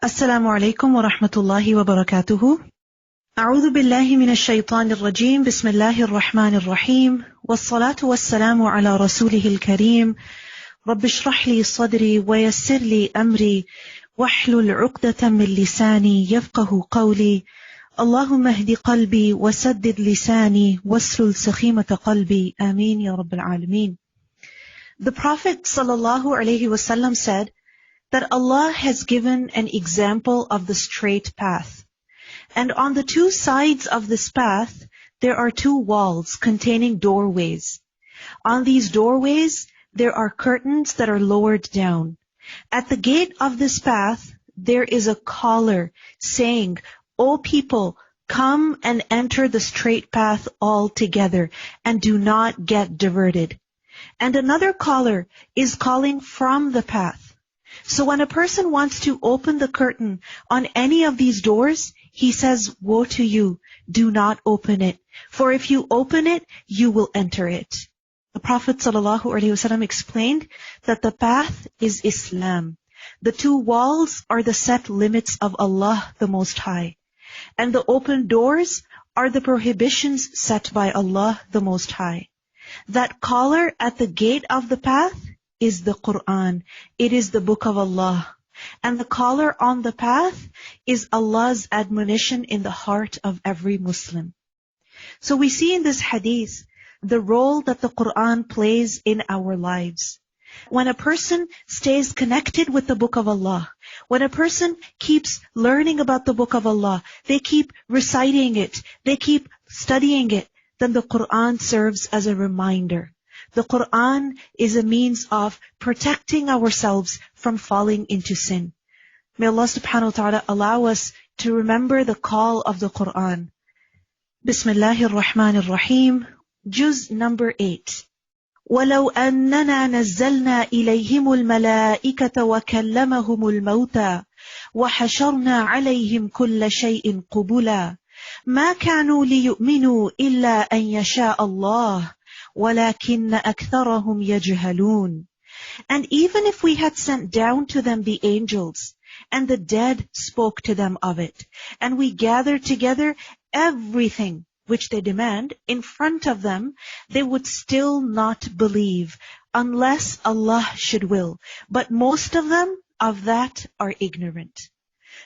Assalamu alaikum wa rahmatullahi wa barakatuhu. A'udhu billahi minash shaitanir rajim. Bismillahir rahmanir rahim. Wassalatu wassalamu ala rasulihil kareem. Rabbi shrah li sadri wa yassir li amri wahlul 'uqdatan min lisani yafqahu qawli. Allahumma ihdi qalbi wa saddid lisani waslul sakhimata qalbi. Ameen ya Rabbil Alameen. The Prophet sallallahu alaihi wasallam said that Allah has given an example of the straight path. And on the two sides of this path, there are two walls containing doorways. On these doorways, there are curtains that are lowered down. At the gate of this path, there is a caller saying, "O people, come and enter the straight path all together and do not get diverted." And another caller is calling from the path. So when a person wants to open the curtain on any of these doors, he says, "Woe to you, do not open it. For if you open it, you will enter it." The Prophet ﷺ explained that the path is Islam. The two walls are the set limits of Allah the Most High. And the open doors are the prohibitions set by Allah the Most High. That caller at the gate of the path is the Quran. It is the book of Allah. And the caller on the path is Allah's admonition in the heart of every Muslim. So we see in this hadith the role that the Quran plays in our lives. When a person stays connected with the book of Allah, when a person keeps learning about the book of Allah, they keep reciting it, they keep studying it, then the Quran serves as a reminder. The Quran is a means of protecting ourselves from falling into sin. May Allah subhanahu wa ta'ala allow us to remember the call of the Quran. Bismillahir Rahmanir Rahim, Juz number 8. وَلَوْ أَنَّنَا نَزَّلْنَا إِلَيْهِمُ الْمَلَائِكَةَ وَكَلَّمَهُمُ الْمَوْتَى وَحَشَرْنَا عَلَيْهِمْ كُلَّ شَيْءٍ قُبُلًا مَا كَانُوا لِيُؤْمِنُوا إِلَّا أَن يَشَاءَ اللَّهُ وَلَكِنَّ أَكْثَرَهُمْ يَجْهَلُونَ. And even if we had sent down to them the angels, and the dead spoke to them of it, and we gathered together everything which they demand in front of them, they would still not believe, unless Allah should will. But most of them of that are ignorant.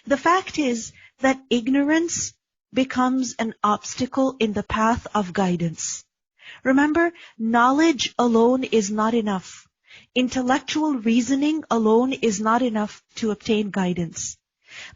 The fact is that ignorance becomes an obstacle in the path of guidance. Remember, knowledge alone is not enough. Intellectual reasoning alone is not enough to obtain guidance.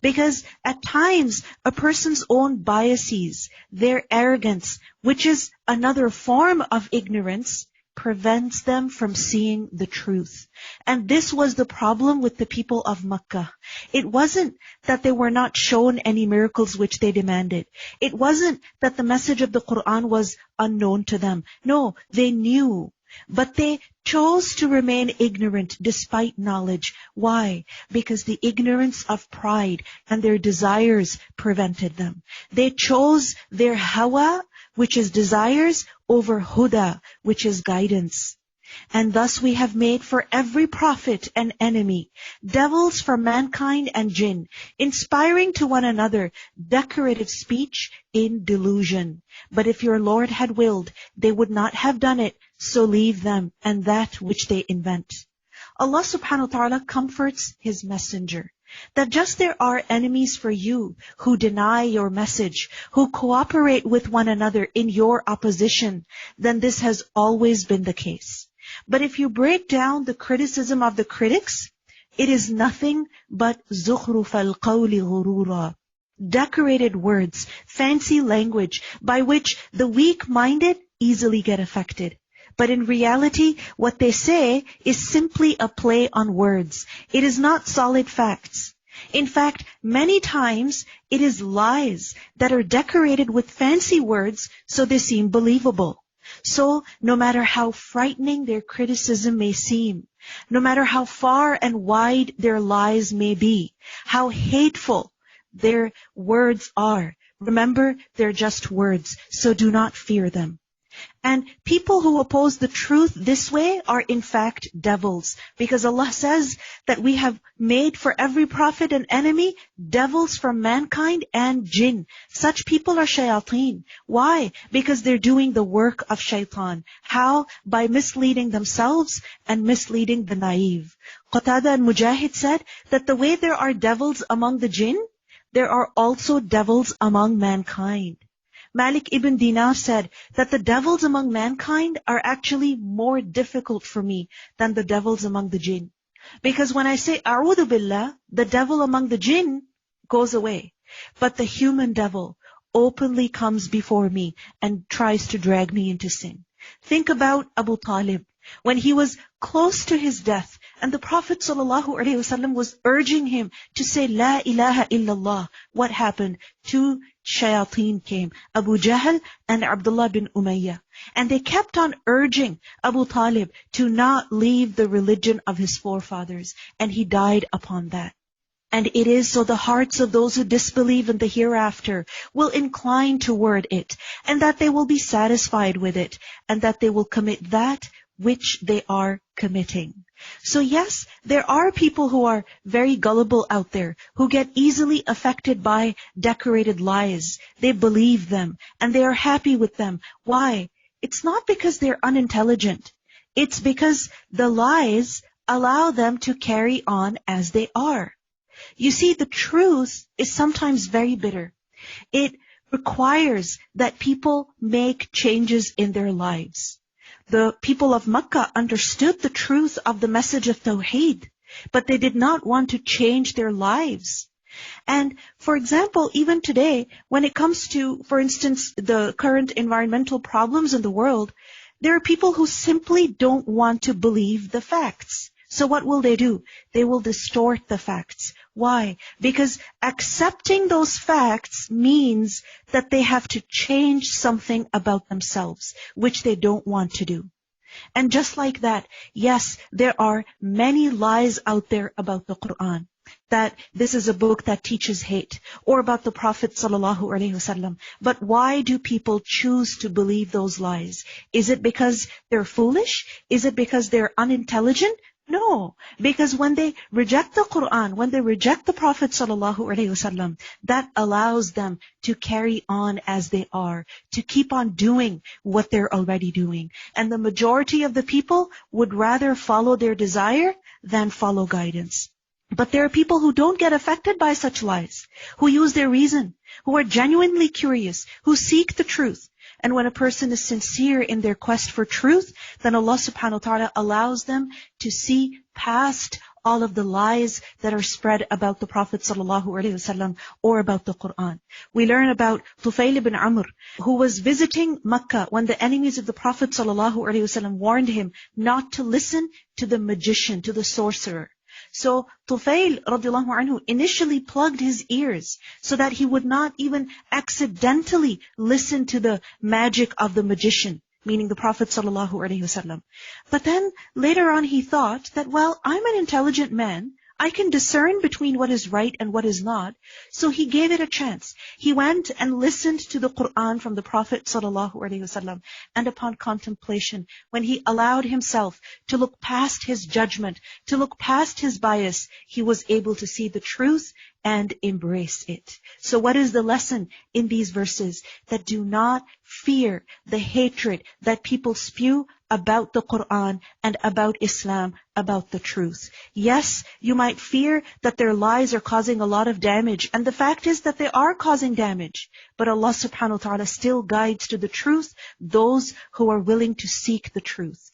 Because at times, a person's own biases, their arrogance, which is another form of ignorance, prevents them from seeing the truth. And this was the problem with the people of Makkah. It wasn't that they were not shown any miracles which they demanded. It wasn't that the message of the Quran was unknown to them. No, they knew. But they chose to remain ignorant despite knowledge. Why? Because the ignorance of pride and their desires prevented them. They chose their hawa, which is desires, over huda, which is guidance. And thus we have made for every prophet an enemy, devils for mankind and jinn, inspiring to one another decorative speech in delusion. But if your Lord had willed, they would not have done it, so leave them and that which they invent. Allah subhanahu wa ta'ala comforts His messenger that just there are enemies for you who deny your message, who cooperate with one another in your opposition, then this has always been the case. But if you break down the criticism of the critics, it is nothing but زُخْرُفَ الْقَوْلِ غُرُورًا, decorated words, fancy language, by which the weak-minded easily get affected. But in reality, what they say is simply a play on words. It is not solid facts. In fact, many times it is lies that are decorated with fancy words so they seem believable. So, no matter how frightening their criticism may seem, no matter how far and wide their lies may be, how hateful their words are, remember, they're just words, so do not fear them. And people who oppose the truth this way are in fact devils. Because Allah says that we have made for every prophet an enemy, devils from mankind and jinn. Such people are shayateen. Why? Because they're doing the work of shaitan. How? By misleading themselves and misleading the naive. Qatada and Mujahid said that the way there are devils among the jinn, there are also devils among mankind. Malik ibn Dinar said that the devils among mankind are actually more difficult for me than the devils among the jinn. Because when I say A'udhu Billah, the devil among the jinn goes away. But the human devil openly comes before me and tries to drag me into sin. Think about Abu Talib. When he was close to his death, and the Prophet ﷺ was urging him to say, La ilaha illallah. What happened? Two shayateen came, Abu Jahl and Abdullah bin Umayyah. And they kept on urging Abu Talib to not leave the religion of his forefathers. And he died upon that. And it is so the hearts of those who disbelieve in the hereafter will incline toward it, and that they will be satisfied with it, and that they will commit that which they are committing. So yes, there are people who are very gullible out there, who get easily affected by decorated lies. They believe them, and they are happy with them. Why? It's not because they're unintelligent. It's because the lies allow them to carry on as they are. You see, the truth is sometimes very bitter. It requires that people make changes in their lives. The people of Makkah understood the truth of the message of Tawheed, but they did not want to change their lives. And for example, even today, when it comes to, for instance, the current environmental problems in the world, there are people who simply don't want to believe the facts. So what will they do? They will distort the facts. Why? Because accepting those facts means that they have to change something about themselves, which they don't want to do. And just like that, yes, there are many lies out there about the Quran. That this is a book that teaches hate, or about the Prophet ﷺ. But why do people choose to believe those lies? Is it because they're foolish? Is it because they're unintelligent? No, because when they reject the Quran, when they reject the Prophet ﷺ, that allows them to carry on as they are, to keep on doing what they're already doing. And the majority of the people would rather follow their desire than follow guidance. But there are people who don't get affected by such lies, who use their reason, who are genuinely curious, who seek the truth. And when a person is sincere in their quest for truth, then Allah subhanahu wa ta'ala allows them to see past all of the lies that are spread about the Prophet ﷺ or about the Quran. We learn about Tufail ibn Amr, who was visiting Makkah when the enemies of the Prophet ﷺ warned him not to listen to the magician, to the sorcerer. So Tufail radiallahu anhu initially plugged his ears so that he would not even accidentally listen to the magic of the magician, meaning the Prophet ﷺ. But then later on he thought that, well, I'm an intelligent man. I can discern between what is right and what is not. So he gave it a chance. He went and listened to the Quran from the Prophet ﷺ. And upon contemplation, when he allowed himself to look past his judgment, to look past his bias, he was able to see the truth and embrace it. So what is the lesson in these verses? That do not fear the hatred that people spew about the Quran and about Islam, about the truth. Yes, you might fear that their lies are causing a lot of damage, and the fact is that they are causing damage. But Allah subhanahu wa ta'ala still guides to the truth those who are willing to seek the truth.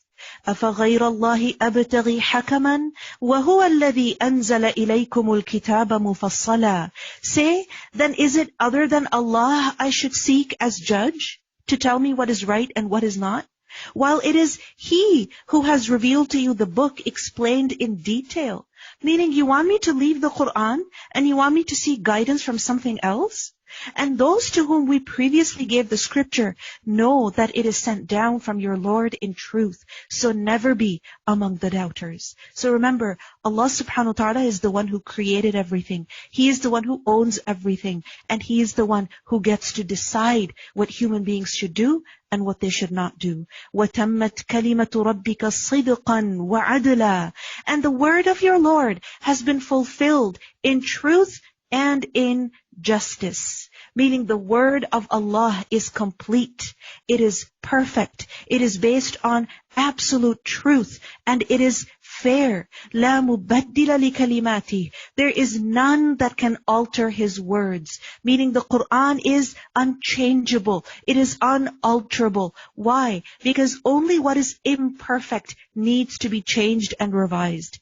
أَفَغَيْرَ اللَّهِ أَبْتَغِي حَكَمًا وَهُوَ الَّذِي أَنزَلَ إِلَيْكُمُ الْكِتَابَ مُفَصَّلًا. Say, then is it other than Allah I should seek as judge to tell me what is right and what is not? While it is He who has revealed to you the book explained in detail. Meaning you want me to leave the Quran and you want me to seek guidance from something else? And those to whom we previously gave the scripture know that it is sent down from your Lord in truth. So never be among the doubters. So remember, Allah subhanahu wa ta'ala is the one who created everything. He is the one who owns everything. And He is the one who gets to decide what human beings should do and what they should not do. وَتَمَّتْ كَلِمَةُ رَبِّكَ صِدْقًا وَعَدْلًا. And the word of your Lord has been fulfilled in truth and in justice. Meaning the word of Allah is complete. It is perfect. It is based on absolute truth. And it is fair. لَا مُبَدِّلَ لِكَلِمَاتِهِ. There is none that can alter His words. Meaning the Quran is unchangeable. It is unalterable. Why? Because only what is imperfect needs to be changed and revised.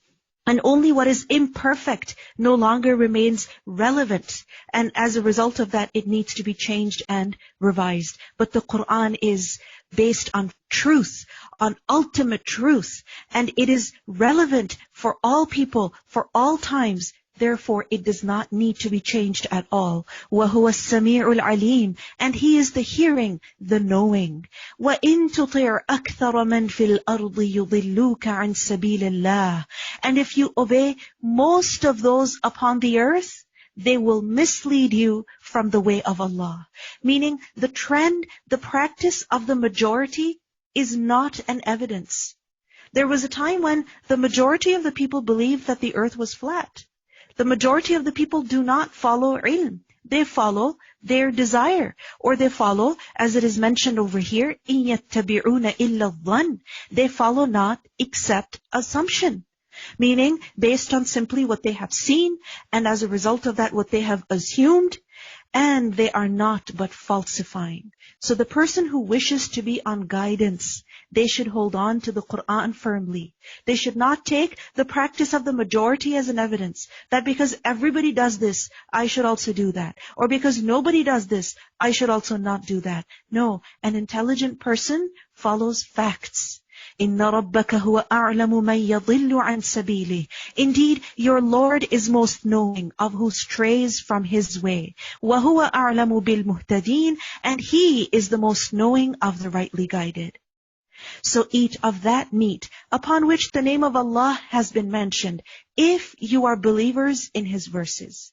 And only what is imperfect no longer remains relevant. And as a result of that, it needs to be changed and revised. But the Quran is based on truth, on ultimate truth. And it is relevant for all people, for all times. Therefore, it does not need to be changed at all. وَهُوَ السَّمِيعُ الْعَلِيمُ. And He is the hearing, the knowing. وَإِن تُطِعْ أَكْثَرَ مَنْ فِي الْأَرْضِ يُضِلُّوكَ عَنْ سَبِيلِ اللَّهِ. And if you obey most of those upon the earth, they will mislead you from the way of Allah. Meaning the trend, the practice of the majority is not an evidence. There was a time when the majority of the people believed that the earth was flat. The majority of the people do not follow ilm. They follow their desire. Or they follow, as it is mentioned over here, إِن يَتَّبِعُونَ إِلَّا الظَّنَّ. They follow not except assumption. Meaning, based on simply what they have seen, and as a result of that, what they have assumed, and they are not but falsifying. So the person who wishes to be on guidance, they should hold on to the Quran firmly. They should not take the practice of the majority as an evidence, that because everybody does this, I should also do that. Or because nobody does this, I should also not do that. No, an intelligent person follows facts. إِنَّ رَبَّكَ هُوَ أَعْلَمُ مَنْ يَضِلُّ عَنْ سَبِيلِهِ. Indeed, your Lord is most knowing of who strays from His way. وَهُوَ أَعْلَمُ بِالْمُهْتَدِينَ. And He is the most knowing of the rightly guided. So eat of that meat upon which the name of Allah has been mentioned, if you are believers in His verses.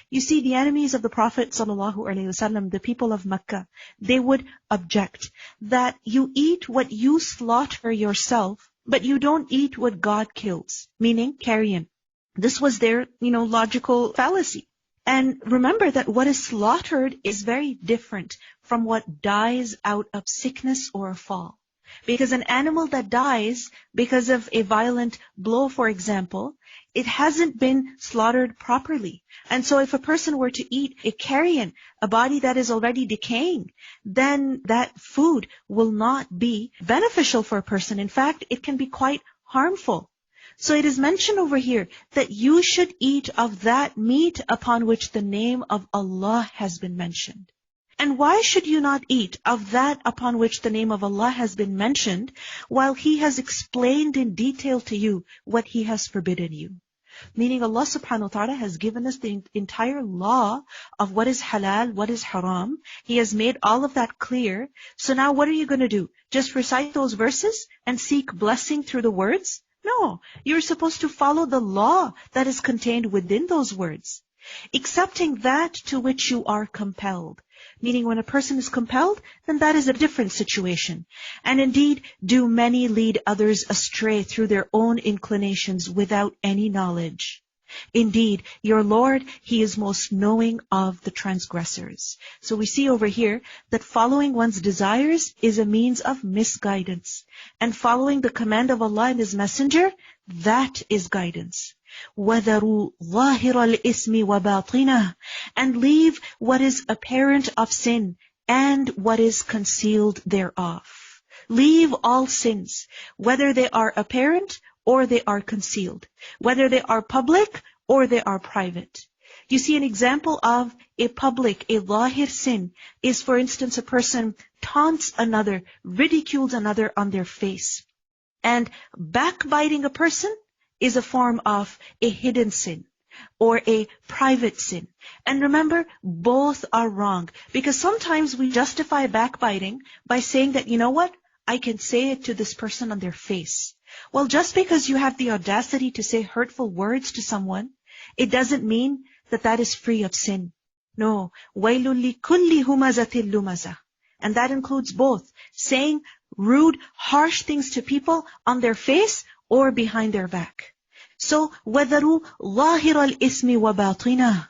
You see, the enemies of the Prophet ﷺ, the people of Mecca, they would object that you eat what you slaughter yourself, but you don't eat what God kills, meaning carrion. This was their, logical fallacy. And remember that what is slaughtered is very different from what dies out of sickness or a fall. Because an animal that dies because of a violent blow, for example, it hasn't been slaughtered properly. And so if a person were to eat a carrion, a body that is already decaying, then that food will not be beneficial for a person. In fact, it can be quite harmful. So it is mentioned over here that you should eat of that meat upon which the name of Allah has been mentioned. And why should you not eat of that upon which the name of Allah has been mentioned, while He has explained in detail to you what He has forbidden you? Meaning Allah subhanahu wa ta'ala has given us the entire law of what is halal, what is haram. He has made all of that clear. So now what are you going to do? Just recite those verses and seek blessing through the words? No, you're supposed to follow the law that is contained within those words, accepting that to which you are compelled. Meaning when a person is compelled, then that is a different situation. And indeed, do many lead others astray through their own inclinations without any knowledge. Indeed, your Lord, He is most knowing of the transgressors. So we see over here that following one's desires is a means of misguidance. And following the command of Allah and His Messenger, that is guidance. وَذَرُوا ظَاهِرَ الْإِثْمِ وَبَاطِنَهُ. And leave what is apparent of sin and what is concealed thereof. Leave all sins, whether they are apparent or they are concealed, whether they are public or they are private. You see, an example of a public, a zahir sin is, for instance, a person taunts another, ridicules another on their face. And backbiting a person is a form of a hidden sin or a private sin. And remember, both are wrong. Because sometimes we justify backbiting by saying that, you know what? I can say it to this person on their face. Well, just because you have the audacity to say hurtful words to someone, it doesn't mean that that is free of sin. No. وَيْلٌ لِكُلِّ هُمَزَةٍ لُمَزَةٍ. And that includes both. Saying rude, harsh things to people on their face or behind their back. So, وَذَرُوا ظَاهِرَ الْإِثْمِ وَبَاطِنَهُ.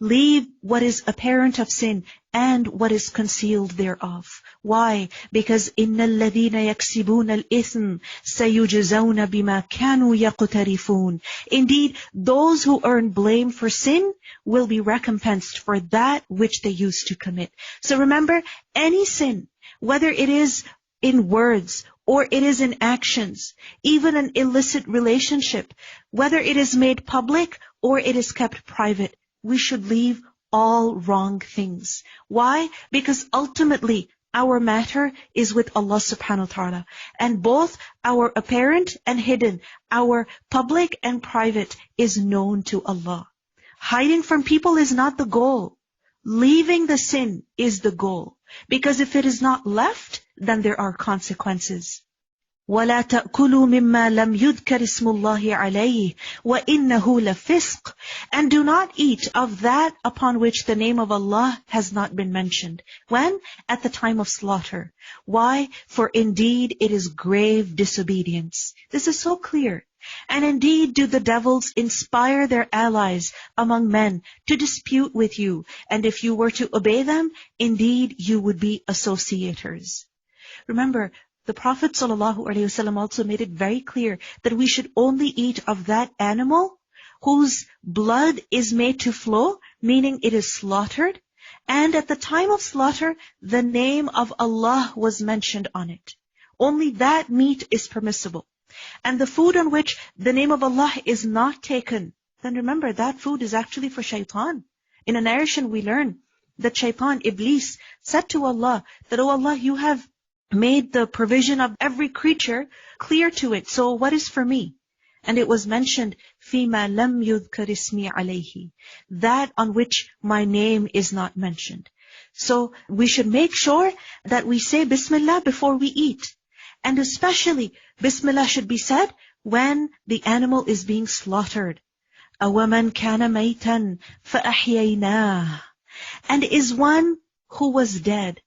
Leave what is apparent of sin and what is concealed thereof. Why? Because إِنَّ الَّذِينَ يَكْسِبُونَ الْإِثْمِ سَيُجْزَوْنَ بِمَا كَانُوا يَقْتَرِفُونَ. Indeed, those who earn blame for sin will be recompensed for that which they used to commit. So remember, any sin, whether it is in words or it is in actions, even an illicit relationship, whether it is made public or it is kept private, we should leave all wrong things. Why? Because ultimately our matter is with Allah subhanahu wa ta'ala. And both our apparent and hidden, our public and private is known to Allah. Hiding from people is not the goal. Leaving the sin is the goal. Because if it is not left, then there are consequences. وَلَا تَأْكُلُوا مِمَّا لَمْ يُذْكَرِ اسْمُ اللَّهِ عَلَيْهِ وَإِنَّهُ لَفِسْقٌ. And do not eat of that upon which the name of Allah has not been mentioned. When? At the time of slaughter. Why? For indeed it is grave disobedience. This is so clear. And indeed do the devils inspire their allies among men to dispute with you. And if you were to obey them, indeed you would be associators. Remember, the Prophet ﷺ also made it very clear that we should only eat of that animal whose blood is made to flow, meaning it is slaughtered. And at the time of slaughter, the name of Allah was mentioned on it. Only that meat is permissible. And the food on which the name of Allah is not taken, then remember that food is actually for shaitan. In a narration we learn that shaitan, Iblis, said to Allah that, "Oh Allah, you have made the provision of every creature clear to it. So what is for me?" And it was mentioned, فِيمَا لَمْ يُذْكَرِ اسْمِي عَلَيْهِ. That on which my name is not mentioned. So we should make sure that we say Bismillah before we eat. And especially, Bismillah should be said when the animal is being slaughtered. أَوَمَنْ كَانَ مَيْتًا فَأَحْيَيْنَاهُ. And is one who was dead,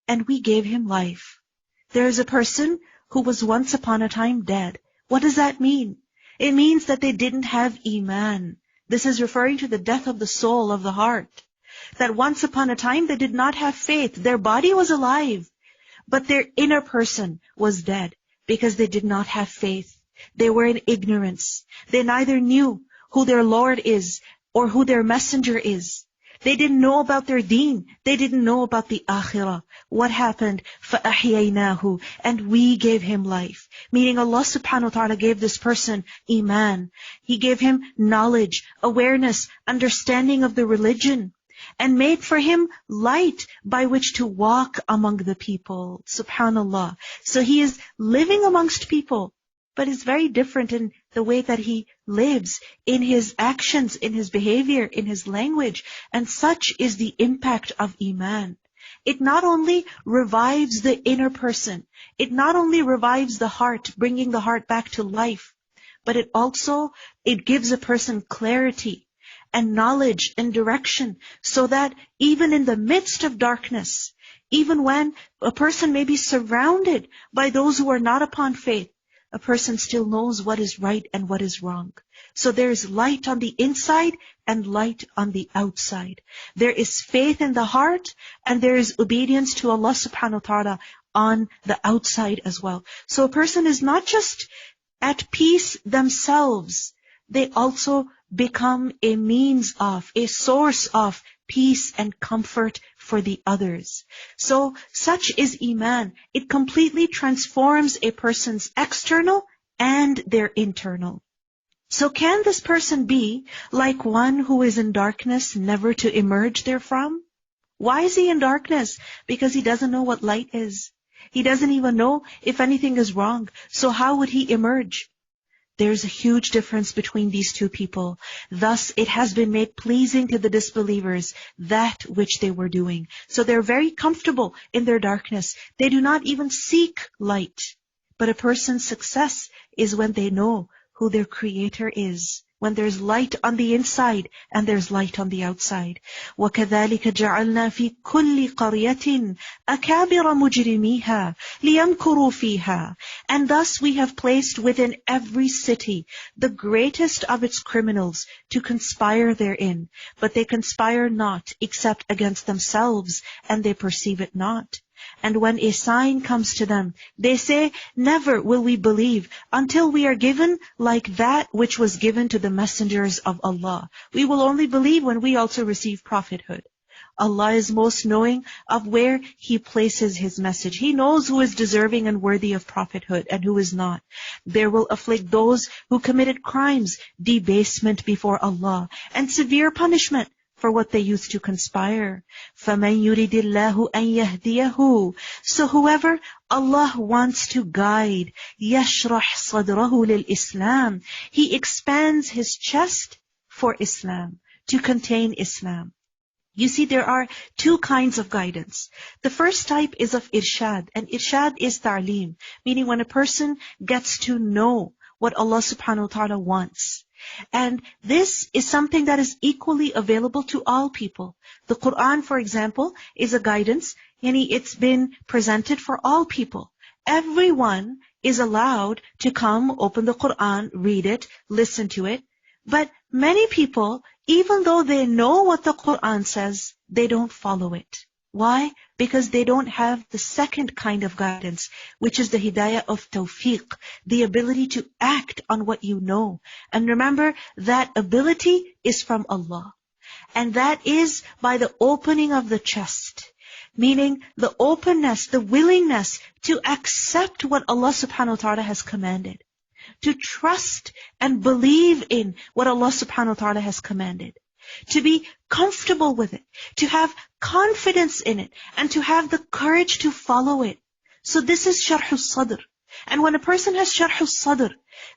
and we gave him life. There is a person who was once upon a time dead. What does that mean? It means that they didn't have Iman. This is referring to the death of the soul, of the heart. That once upon a time they did not have faith. Their body was alive, but their inner person was dead because they did not have faith. They were in ignorance. They neither knew who their Lord is or who their messenger is. They didn't know about their deen. They didn't know about the akhirah. What happened? فَأَحْيَيْنَاهُ. And we gave him life. Meaning Allah subhanahu wa ta'ala gave this person Iman. He gave him knowledge, awareness, understanding of the religion. And made for him light by which to walk among the people. Subhanallah. So he is living amongst people, but is very different in the way that he lives, in his actions, in his behavior, in his language. And such is the impact of Iman. It not only revives the inner person, it not only revives the heart, bringing the heart back to life, but it gives a person clarity and knowledge and direction, so that even in the midst of darkness, even when a person may be surrounded by those who are not upon faith, a person still knows what is right and what is wrong. So there is light on the inside and light on the outside. There is faith in the heart and there is obedience to Allah subhanahu wa ta'ala on the outside as well. So a person is not just at peace themselves, they also become a means of, a source of peace and comfort for the others. So such is Iman. It completely transforms a person's external and their internal. So can this person be like one who is in darkness, never to emerge therefrom? Why is he in darkness? Because he doesn't know what light is. He doesn't even know if anything is wrong. So how would he emerge? There's a huge difference between these two people. Thus, it has been made pleasing to the disbelievers that which they were doing. So they're very comfortable in their darkness. They do not even seek light. But a person's success is when they know who their Creator is. When there's light on the inside and there's light on the outside. وَكَذَلِكَ جَعَلْنَا فِي كُلِّ قَرْيَةٍ أَكَابِرَ مُجْرِمِيهَا لِيَمْكُرُوا فِيهَا. And thus we have placed within every city the greatest of its criminals to conspire therein. But they conspire not except against themselves, and they perceive it not. And when a sign comes to them, they say, never will we believe until we are given like that which was given to the messengers of Allah. We will only believe when we also receive prophethood. Allah is most knowing of where He places His message. He knows who is deserving and worthy of prophethood and who is not. There will afflict those who committed crimes, debasement before Allah, and severe punishment for what they used to conspire. فَمَنْ يُرِدِ اللَّهُ أَنْ يَهْدِيَهُ. So whoever Allah wants to guide, يَشْرَحْ صَدْرَهُ لِلْإِسْلَامِ. He expands his chest for Islam, to contain Islam. You see, there are two kinds of guidance. The first type is of irshad, and irshad is ta'lim, meaning when a person gets to know what Allah subhanahu wa ta'ala wants. And this is something that is equally available to all people. The Quran, for example, is a guidance, it's been presented for all people. Everyone is allowed to come, open the Quran, read it, listen to it. But many people, even though they know what the Quran says, they don't follow it. Why? Because they don't have the second kind of guidance, which is the hidayah of tawfiq, the ability to act on what you know. And remember, that ability is from Allah. And that is by the opening of the chest, meaning the openness, the willingness to accept what Allah subhanahu wa ta'ala has commanded, to trust and believe in what Allah subhanahu wa ta'ala has commanded, to be comfortable with it, to have confidence in it, and to have the courage to follow it. So this is sharh al-sadr. And when a person has sharh al-sadr,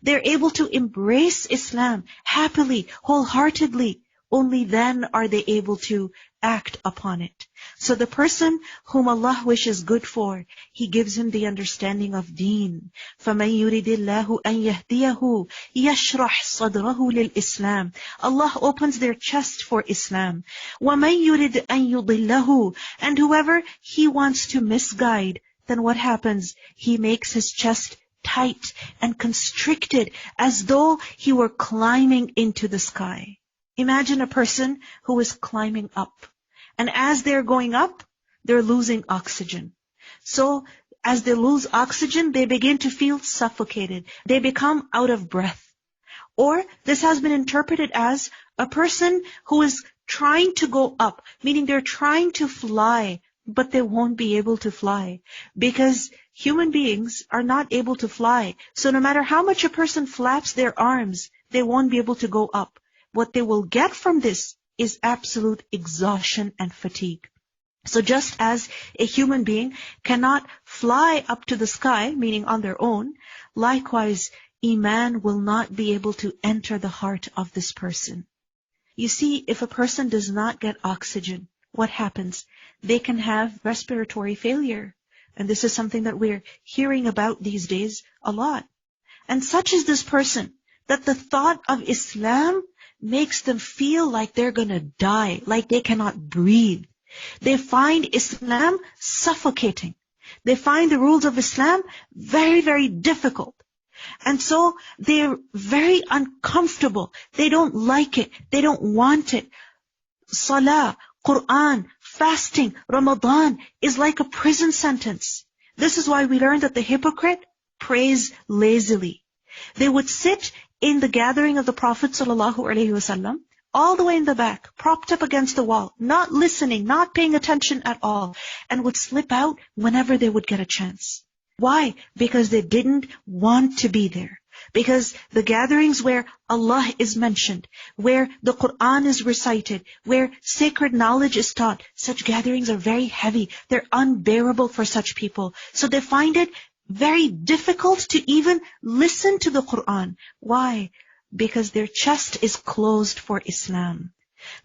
they're able to embrace Islam happily, wholeheartedly. Only then are they able to act upon it. So the person whom Allah wishes good for, He gives him the understanding of deen. فَمَنْ يُرِدِ اللَّهُ أَنْ يَهْدِيَهُ يَشْرَحْ صَدْرَهُ لِلْإِسْلَامِ. Allah opens their chest for Islam. وَمَنْ يُرِدْ أَنْ يُضِلَّهُ. And whoever He wants to misguide, then what happens? He makes his chest tight and constricted as though he were climbing into the sky. Imagine a person who is climbing up. And as they're going up, they're losing oxygen. So as they lose oxygen, they begin to feel suffocated. They become out of breath. Or this has been interpreted as a person who is trying to go up, meaning they're trying to fly, but they won't be able to fly. Because human beings are not able to fly. So no matter how much a person flaps their arms, they won't be able to go up. What they will get from this is absolute exhaustion and fatigue. So just as a human being cannot fly up to the sky, meaning on their own, likewise, Iman will not be able to enter the heart of this person. You see, if a person does not get oxygen, what happens? They can have respiratory failure. And this is something that we're hearing about these days a lot. And such is this person, that the thought of Islam makes them feel like they're gonna die, like they cannot breathe. They find Islam suffocating. They find the rules of Islam very, very difficult. And so they're very uncomfortable. They don't like it. They don't want it. Salah, Quran, fasting, Ramadan is like a prison sentence. This is why we learned that the hypocrite prays lazily. They would sit in the gathering of the Prophet ﷺ, all the way in the back, propped up against the wall, not listening, not paying attention at all, and would slip out whenever they would get a chance. Why? Because they didn't want to be there. Because the gatherings where Allah is mentioned, where the Quran is recited, where sacred knowledge is taught, such gatherings are very heavy. They're unbearable for such people. So they find it very difficult to even listen to the Quran. Why? Because their chest is closed for Islam.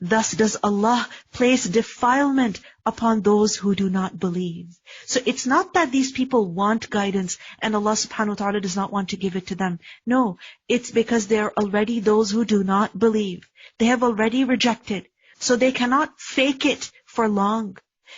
Thus does Allah place defilement upon those who do not believe. So it's not that these people want guidance and Allah subhanahu wa ta'ala does not want to give it to them. No, it's because they are already those who do not believe. They have already rejected. So they cannot fake it for long.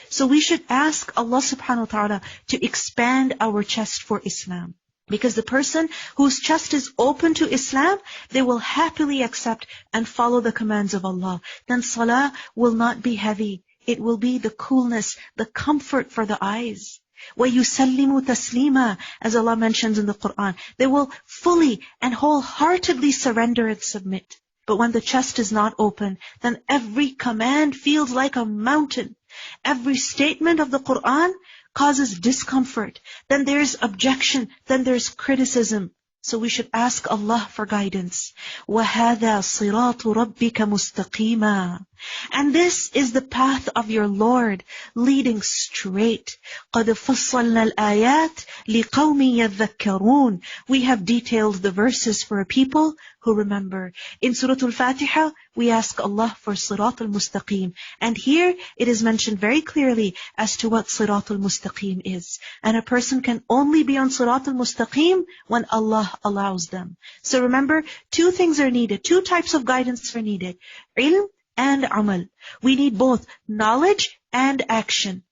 So we should ask Allah subhanahu wa ta'ala to expand our chest for Islam. Because the person whose chest is open to Islam, they will happily accept and follow the commands of Allah. Then salah will not be heavy. It will be the coolness, the comfort for the eyes. وَيُسَلِّمُ تَسْلِيمًا, as Allah mentions in the Quran. They will fully and wholeheartedly surrender and submit. But when the chest is not open, then every command feels like a mountain. Every statement of the Quran causes discomfort. Then there's objection. Then there's criticism. So we should ask Allah for guidance. وَهَذَا صِرَاطُ رَبِّكَ مُسْتَقِيمًا. And this is the path of your Lord, leading straight. قَدْ فَصَّلْنَا الْآيَاتِ لِقَوْمٍ يَذَّكَّرُونَ. We have detailed the verses for a people who remember. In Surah Al-Fatiha, we ask Allah for Sirat al-Mustaqim. And here it is mentioned very clearly as to what Sirat al-Mustaqim is. And a person can only be on Sirat al-Mustaqim when Allah allows them. So remember, two things are needed. Two types of guidance are needed. Ilm and amal. We need both knowledge and action.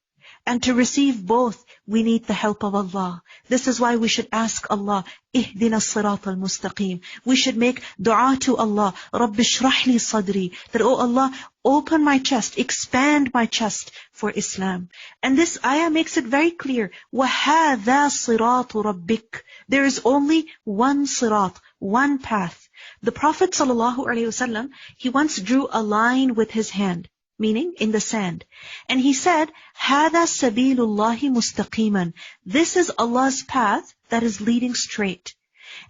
And to receive both, we need the help of Allah. This is why we should ask Allah, Ihdina as-sirat al-mustaqim. We should make dua to Allah, Rabbi shrah li sadri. That, oh Allah, open my chest, expand my chest for Islam. And this ayah makes it very clear. وَهَذَا صِرَاطُ رَبِّكَ. There is only one sirat, one path. The Prophet ﷺ, he once drew a line with his hand, meaning in the sand. And he said, هَذَا سَبِيلُ اللَّهِ مُسْتَقِيمًا. This is Allah's path that is leading straight.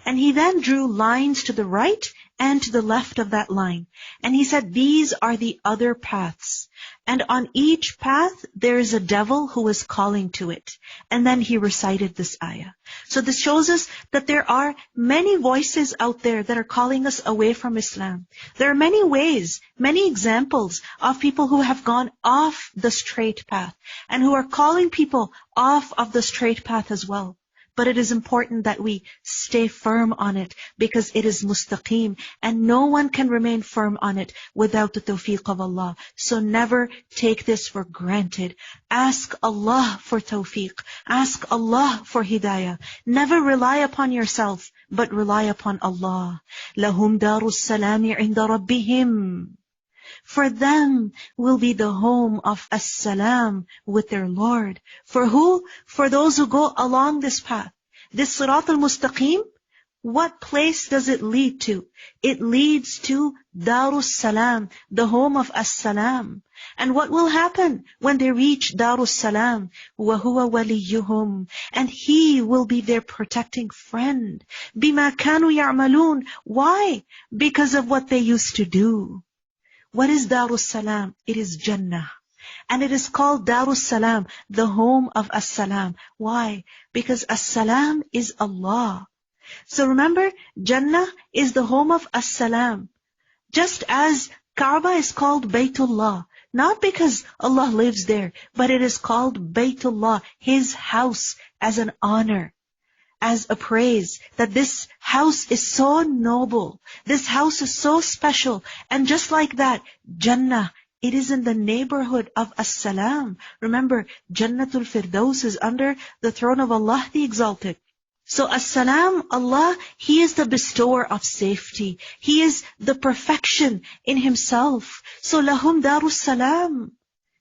And he then drew lines to the right and to the left of that line. And he said, these are the other paths. And on each path, there is a devil who is calling to it. And then he recited this ayah. So this shows us that there are many voices out there that are calling us away from Islam. There are many ways, many examples of people who have gone off the straight path and who are calling people off of the straight path as well. But it is important that we stay firm on it because it is mustaqim and no one can remain firm on it without the tawfiq of Allah. So never take this for granted. Ask Allah for tawfiq. Ask Allah for hidayah. Never rely upon yourself, but rely upon Allah. لَهُمْ دَارُ السَّلَامِ عِنْدَ رَبِّهِمْ. For them will be the home of as-salam with their Lord. For who? For those who go along this path. This Sirat al-Mustaqim, what place does it lead to? It leads to Darus Salam, the home of as-salam. And what will happen when they reach Darus Salam? وَهُوَ وَلِيُّهُمْ. And He will be their protecting friend. بِمَا كَانُوا يَعْمَلُونَ. Why? Because of what they used to do. What is Darus Salam? It is Jannah. And it is called Darus Salam, the home of As-Salam. Why? Because As-Salam is Allah. So remember, Jannah is the home of As-Salam. Just as Kaaba is called Baytullah, not because Allah lives there, but it is called Baytullah, His house, as an honor, as a praise, that this house is so noble, this house is so special. And just like that, Jannah, it is in the neighborhood of As-Salam. Remember, Jannatul Firdaus is under the throne of Allah the Exalted. So As-Salam, Allah, He is the bestower of safety. He is the perfection in Himself. So lahum darus salam.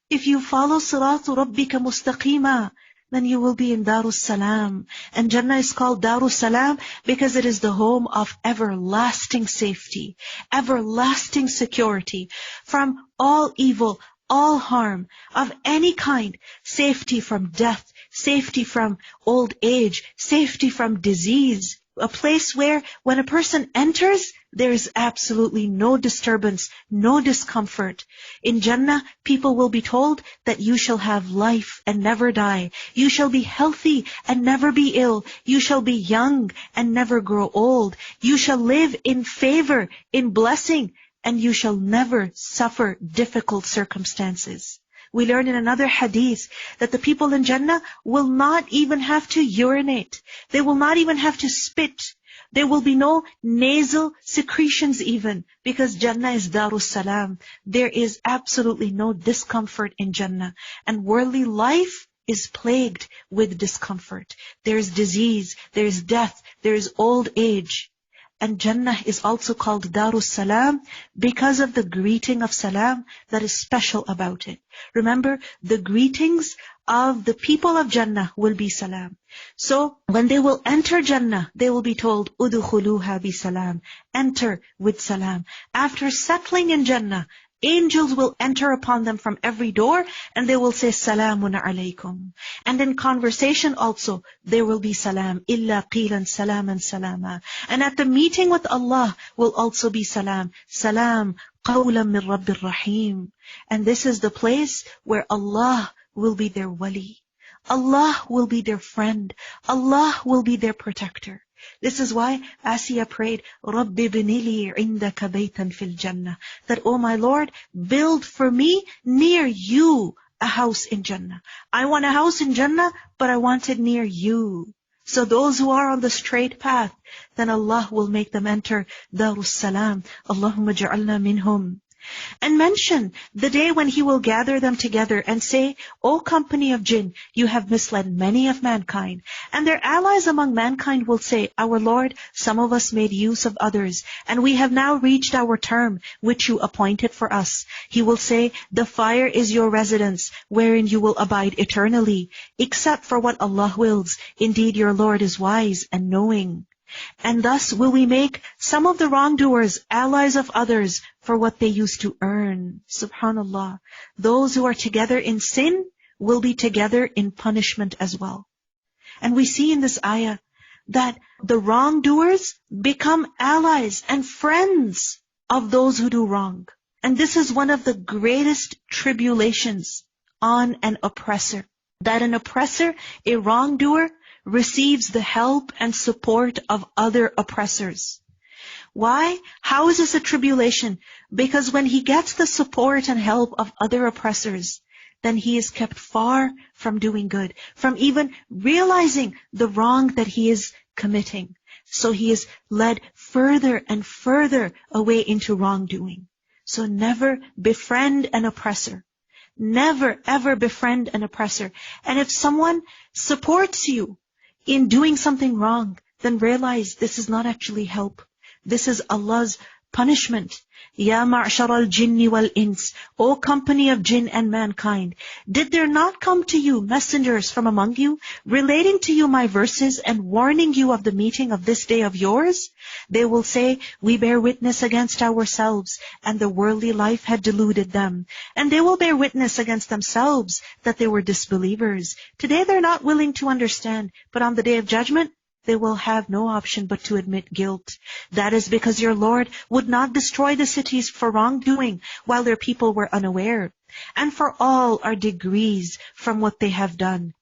If you follow Siratu Rabbika Mustaqima, then you will be in Darus Salam. And Jannah is called Darus Salam because it is the home of everlasting safety, everlasting security from all evil, all harm of any kind, safety from death, safety from old age, safety from disease. A place where when a person enters, there is absolutely no disturbance, no discomfort. In Jannah, people will be told that you shall have life and never die. You shall be healthy and never be ill. You shall be young and never grow old. You shall live in favor, in blessing, and you shall never suffer difficult circumstances. We learn in another hadith that the people in Jannah will not even have to urinate. They will not even have to spit. There will be no nasal secretions even, because Jannah is Darus Salam. There is absolutely no discomfort in Jannah. And worldly life is plagued with discomfort. There is disease, there is death, there is old age. And Jannah is also called Darus Salam because of the greeting of salam that is special about it. Remember, the greetings of the people of Jannah will be salam. So when they will enter Jannah, they will be told, Udkhuluha bi salam. Enter with salam. After settling in Jannah, angels will enter upon them from every door and they will say, Salamun alaykum. And in conversation also, there will be salam. Illa qilan salaman salama. And at the meeting with Allah will also be salam. Salam qawlan min Rabbir Rahim. And this is the place where Allah will be their wali. Allah will be their friend. Allah will be their protector. This is why Asiya prayed, Rabbi binili indaka baytan fil jannah. That, oh my Lord, build for me near you a house in Jannah. I want a house in Jannah, but I want it near you. So those who are on the straight path, then Allah will make them enter Darus Salam. Allahumma ja'alna minhum. And mention the day when He will gather them together and say, O company of jinn, you have misled many of mankind. And their allies among mankind will say, Our Lord, some of us made use of others, and we have now reached our term, which you appointed for us. He will say, the fire is your residence, wherein you will abide eternally, except for what Allah wills. Indeed, your Lord is wise and knowing. And thus will we make some of the wrongdoers allies of others for what they used to earn. Subhanallah. Those who are together in sin will be together in punishment as well. And we see in this ayah that the wrongdoers become allies and friends of those who do wrong. And this is one of the greatest tribulations on an oppressor. That an oppressor, a wrongdoer, receives the help and support of other oppressors. Why? How is this a tribulation? Because when he gets the support and help of other oppressors, then he is kept far from doing good, from even realizing the wrong that he is committing. So he is led further and further away into wrongdoing. So never befriend an oppressor. Never ever befriend an oppressor. And if someone supports you in doing something wrong, then realize this is not actually help. This is Allah's punishment. Ya ma'shar al-jinni wal-ins, O company of jinn and mankind, did there not come to you messengers from among you, relating to you my verses and warning you of the meeting of this day of yours? They will say, we bear witness against ourselves, and the worldly life had deluded them. And they will bear witness against themselves that they were disbelievers. Today they're not willing to understand, but on the day of judgment, they will have no option but to admit guilt. That is because your Lord would not destroy the cities for wrongdoing while their people were unaware. And for all are degrees from what they have done.